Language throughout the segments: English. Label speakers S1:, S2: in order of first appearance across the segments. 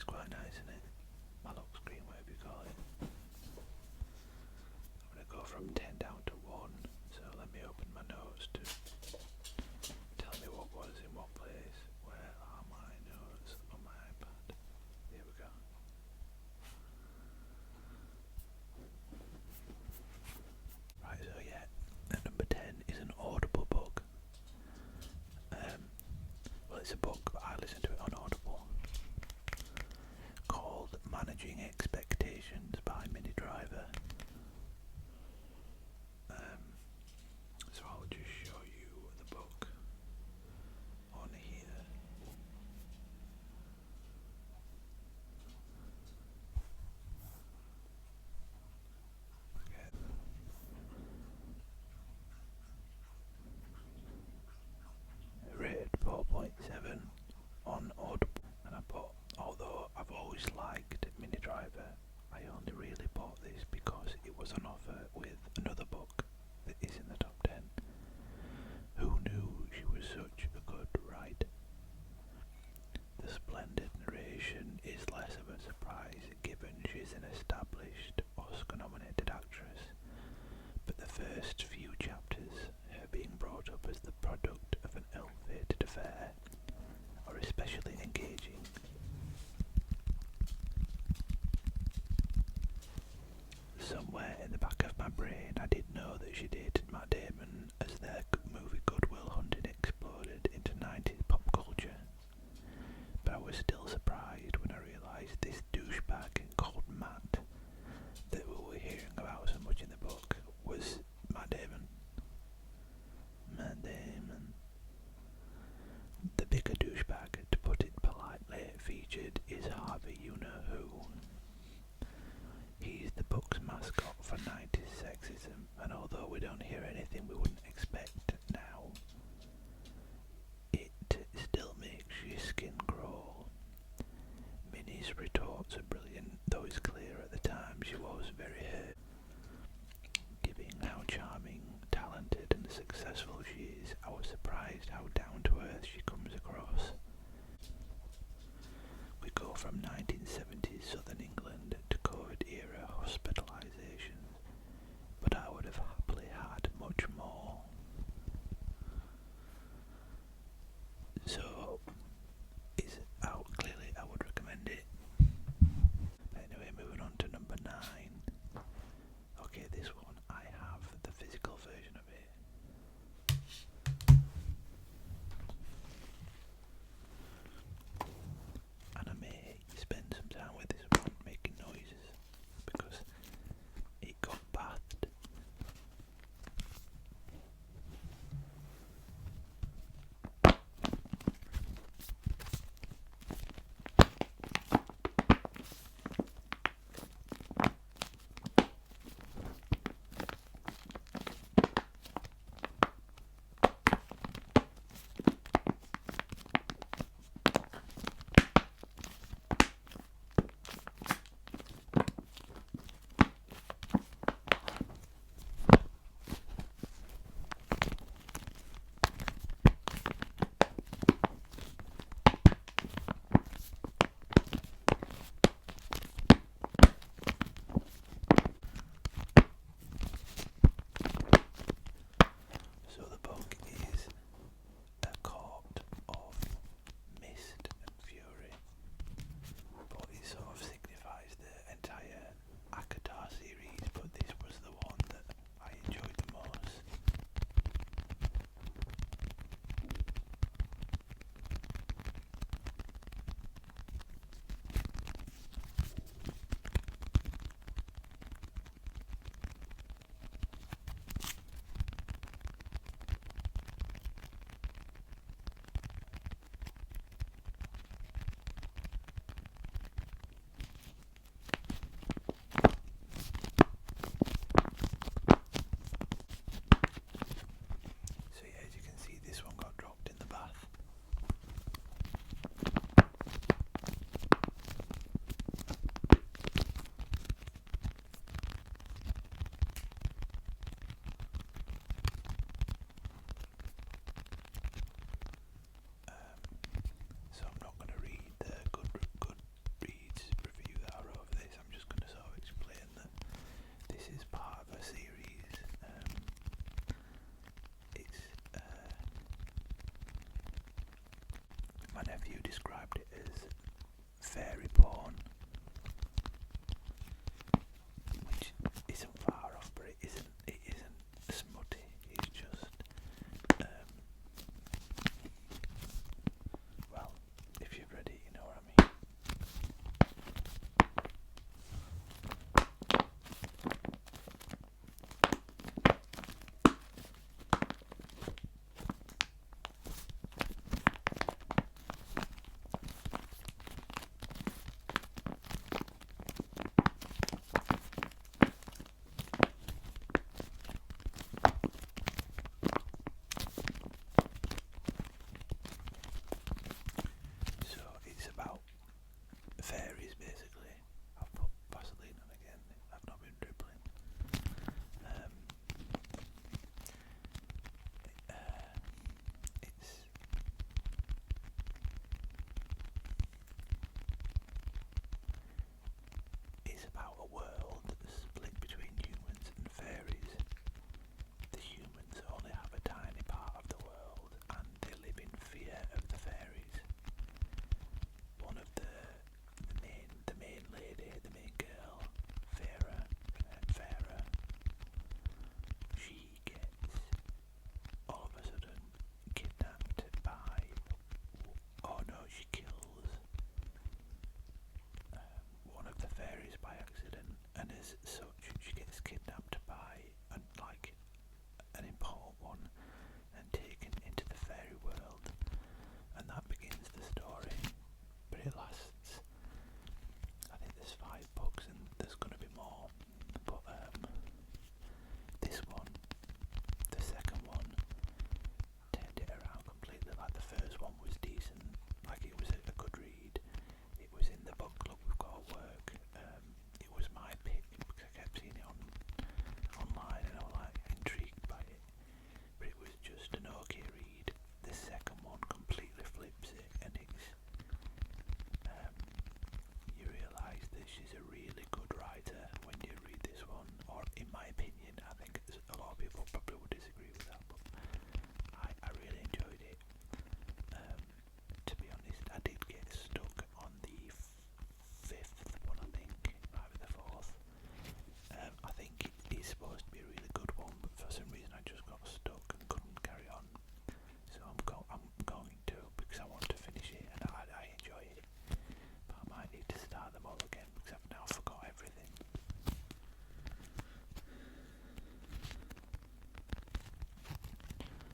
S1: quite nice, isn't it? My lock screen, whatever you call it. I'm going to go from 10 down to 1, so let me open my notes to tell me what was in what place. Where are my notes on my iPad? Here we go. Right, so yeah, number 10 is an Audible book. Well, it's a book, but I listen to it on Audible, called Managing Expectations by Mini Driver. So I'll just show you the book on here. Okay. Rated 4.7 on Audible, and I bought, although I've always liked Mini Driver, I only really bought this because it was on offer with another book that is in the top 10. Who knew she was such a good writer? The splendid narration is less of a surprise given she's an established Oscar-nominated actress, but the first few chapters, her being brought up as the product of an ill-fated affair, are especially engaging. Somewhere in the back of my brain I did know that she dated Matt Damon as their movie Good Will Hunting exploded into 90s pop culture, but I was still surprised when I realised this douchebag called Matt that we were hearing about so much in the book was Matt Damon. Matt Damon. The bigger douchebag, to put it politely, featured is Harvey You-Know-Who. He's the book's mascot for 90s sexism, and although we don't hear anything we wouldn't expect now, it still makes your skin crawl. nephew described it as fairy porn, which isn't far off, but it isn't smutty. It's just, well, if you've read it, you know what I mean. So it's about fairies basically. I've put Vaseline on again. I've not been dribbling. It's about a world that's split between humans and fairies. The humans only have a tiny part of the world, and they live in fear of the fairies. One of the main lady, the main girl, Farah, she gets all of a sudden kidnapped by, oh no, she kills one of the fairies by accident, and as such she gets kidnapped by an important one and taken into the fairy world, and that begins the story. But it lasts, I think there's 5 books and there's going to be more, but this one, the second one, turned it around completely. Like the first one was decent, like it was a good read. It was in the book club we've got at work. It was my pick because I kept seeing it online and I was like intrigued by it. But it was just an okay read. The second one completely flips it, and it's you realise that she's a really good writer when you read this one. Or in my opinion, I think a lot of people probably would disagree with that, but I really enjoyed it. To be honest, I did get stuck on the 5th one, I think, maybe the 4th. I think it's supposed to be a really good one, but for some reason I just got stuck and couldn't carry on. So I'm going to, because I want to finish it and I enjoy it. But I might need to start them all again because I've now forgot everything.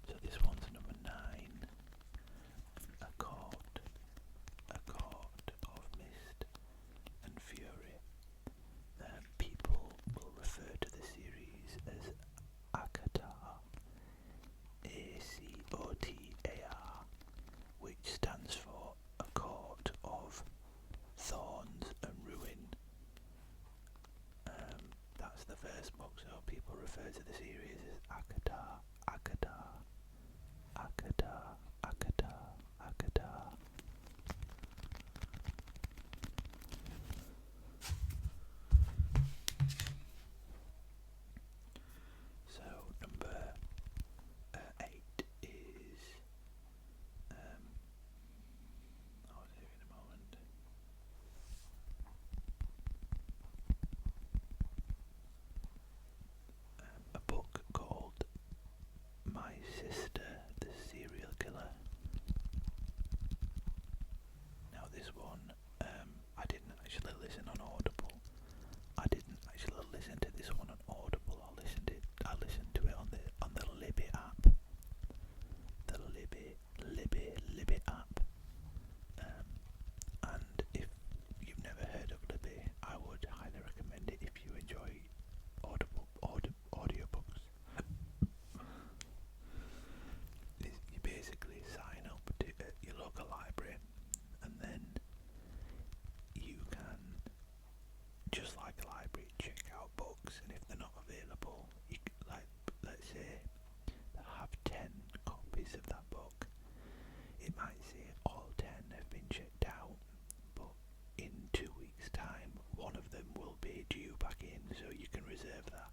S1: So this one's number 9. A Court of Mist and Fury. People will refer to the series as ACOTAR, ACOTAR, which stands for A Court of Thorns and Ruin. That's the first book, so people refer to the series as ACOTAR, ACOTAR, ACOTAR, ACOTAR, ACOTAR. So number 8 is I'll see you in a moment. A book called My Sister, the Serial Killer. Now this one, I didn't actually listen on Audible. I didn't actually listen to this one on Audible. I listened to it on the Libby app. The Libby app. And if you've never heard of Libby, I would highly recommend it if you enjoy audiobooks. You basically sign up to your local library, and then you can, just like a library, check out books, and if they're not available, you can, like, let's say they have 10 copies of that book. It might say all 10 have been checked out, but in 2 weeks' time, one of them will be due back in, so you can reserve that.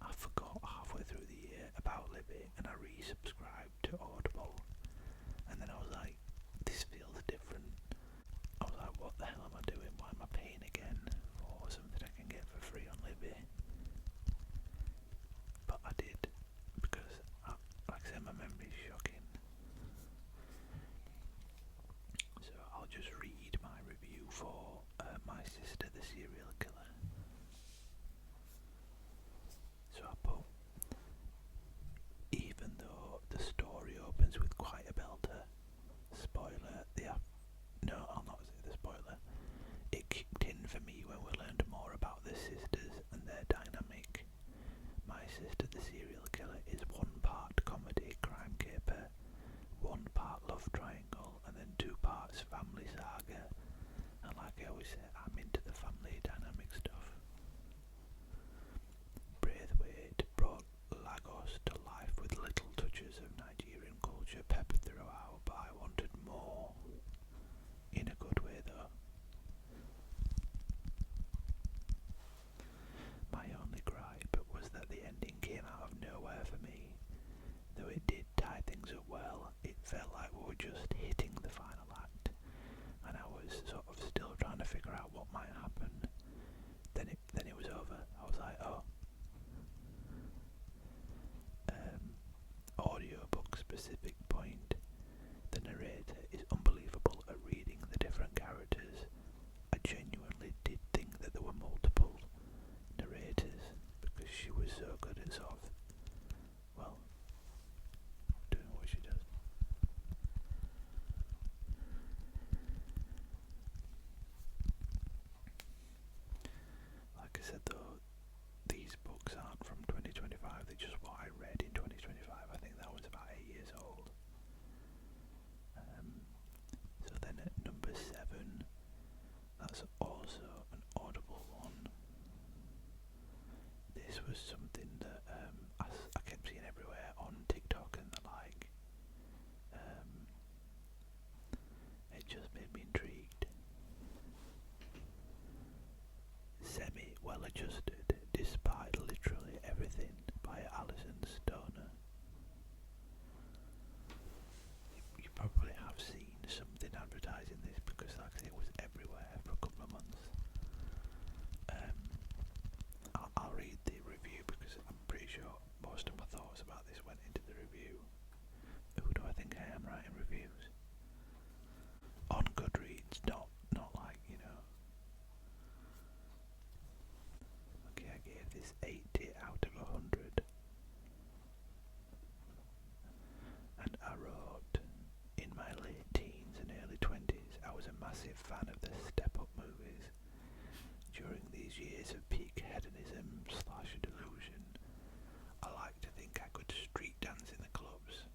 S1: I forgot halfway through the year about Libby, and I for My Sister the Serial Killer. So I put, even though the story opens with quite a belter, spoiler, no, I'll not say the spoiler, it kicked in for me when we learned more about the sisters and their dynamic. My Sister the Serial Killer is one part comedy crime caper, one part love triangle, and then 2 parts family saga. And like I always say, I'm into the family dynamic stuff. Braithwaite brought Lagos to life with little touches of Nigerian culture peppered throughout, but I wanted more. In a good way though. My only gripe was that the ending came out of nowhere for me. Though it did tie things up well, it felt like we were just hitting the final act, and I was sort of still trying to figure out what might happen. Then it was over. I was like, oh. Audiobook specific point. The narrator is unbelievable at reading the different characters. I genuinely did think that there were multiple narrators because she was so good at sort of, well, doing what she does. Like I said though, these books aren't from 2025, they're just what I read in 2025. I think that was about 8 years old. So then at number 7, that's also an Audible one. This was something that I kept seeing everywhere on TikTok and the like. It just made me intrigued. Semi-well-adjusted, despite literally everything, by Alison Stoner. You probably have seen something advertising this because, like I say, it was everywhere for a couple of months. I'll read the review because I'm pretty sure most of my thoughts about this went into the review. Who do I think I am writing reviews? On Goodreads, not like, you know. Okay, I gave this 80 out of 100. And I wrote, in my late teens and early 20s, I was a massive fan of the step-up movies. During these years of peak hedonism/delusion, I like to think I could street dance in the clubs.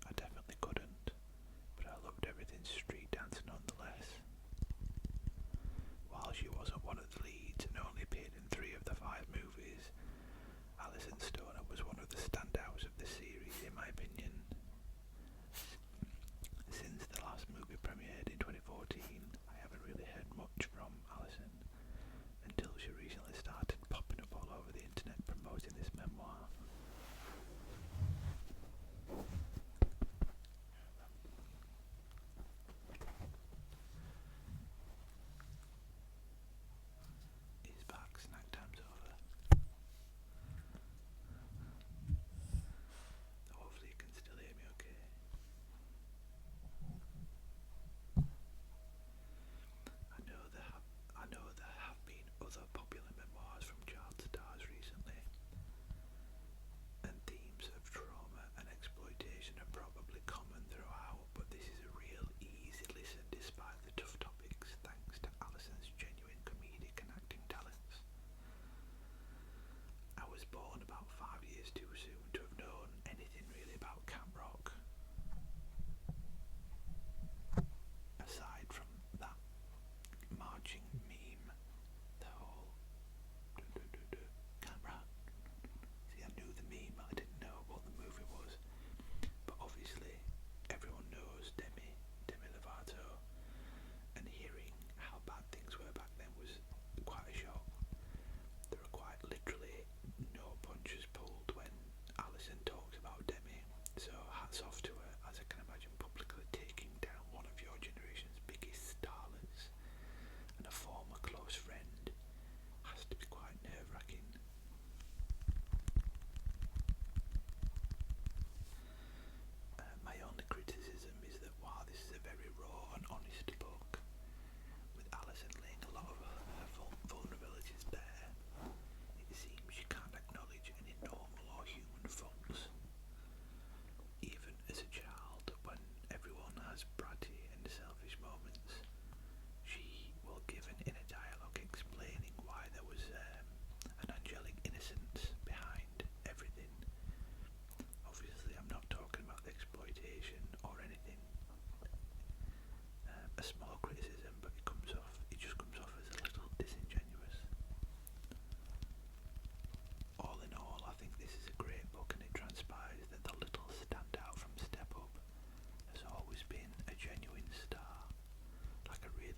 S1: I definitely couldn't, but I loved everything street dance nonetheless. While she wasn't one of the leads and only appeared in 3 of the 5 movies, Alison Stoner was one of the standouts of the series in my opinion. Since the last movie premiered in 2014, I haven't really heard much from Alison until she recently started popping up all over the internet promoting this memoir. He's back, snack time's over. Hopefully you can still hear me okay.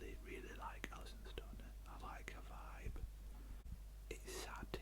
S1: really, really like Alison Stoner. I like her vibe. It's sad to